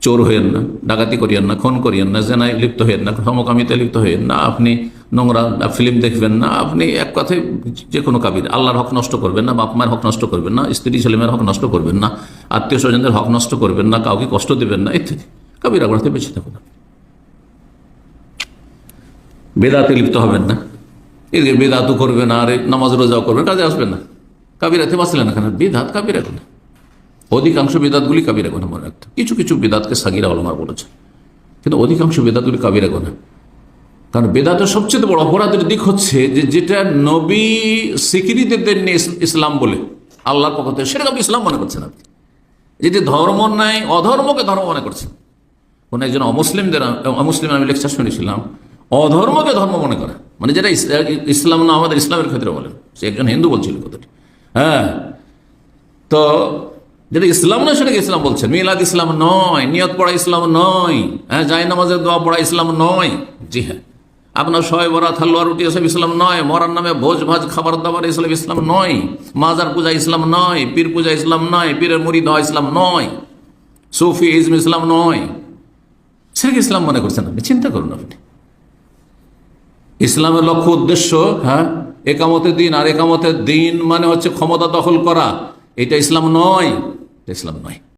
চোর হইয়েন না, ডাকাতি করিয়েন না, খুন করিয়েন না, জেনায় লিপ্ত হইয়েন না, সমকামিতে লিপ্ত হইয়েন না, আপনি নোংরা ফিল্ম দেখবেন না, আপনি এক কথায় যে কোনো কাবিরা, আল্লাহর হক নষ্ট করবেন না, বাপ মায়ের হক নষ্ট করবেন না, স্ত্রী ছেলেমেয়ের হক নষ্ট করবেন না, আত্মীয় স্বজনদের হক নষ্ট করবেন না, কাউকে কষ্ট দেবেন না, ইত্যাদি কাবিরা গুনাহ থেকে বেঁচে থাকুন। বেদাতে লিপ্ত হবেন না, এদিকে বেদাতও করবেন আর নামাজ রোজাও করবেন, কাজে আসবেন না। কাবিরাতে বাঁচলেন না কেন? বেদাত কাবিরা গুনাহ। অধিকাংশ বেদাতগুলি কাবিরা গুনাহ মনে রাখতে। কিছু কিছু বেদাতকে সাগিরা উলামা বলেছে, কিন্তু অধিকাংশ বেদাতগুলি কাবিরা গুনাহ। কারণ বেদাতের সবচেয়ে বড় অপরাধের দিক হচ্ছে যে যেটা নবী স্বীকৃতি দেননি ইসলাম বলে, আল্লাহর পক্ষ থেকে, সেটা আপনি ইসলাম মনে করছেন। আপনি যেটি ধর্ম নাই, অধর্মকে ধর্ম মনে করছেন। কোন একজন অমুসলিম আমি লেকচার শুনেছিলাম, অধর্মকে ধর্ম মনে করে, মানে যেটা ইসলাম না, আমাদের ইসলামের ক্ষেত্রে বলেন, সে একজন হিন্দু বলছিল কথাটি। হ্যাঁ, তো যেটা ইসলাম নয় সেটাকে ইসলাম বলছেন। মিলাদ ইসলাম নয়, নিয়ত পড়া ইসলাম নয়, হ্যাঁ, জায় নামাজের দোয়া পড়া ইসলাম নয়। জি হ্যাঁ, আপনার শয়ে বরাত, হালুয়া রুটি এসব ইসলাম নয়, মরার নামে ভোজ ভাজ খাবার দাবার এসব ইসলাম নয়, মাজার পূজা ইসলাম নয়, পীর পূজা ইসলাম নয়, পীরের মুরিদ হওয়া ইসলাম নয়, সুফি ইজম ইসলাম নয়। সেটাকে ইসলাম মনে করছেন আপনি? চিন্তা করুন আপনি। ইসলামের লক্ষ্য উদ্দেশ্য, হ্যাঁ, একামতের দিন, আর একামতের দিন মানে হচ্ছে ক্ষমতা দখল করা। এটা ইসলাম নয়, এটা ইসলাম নয়।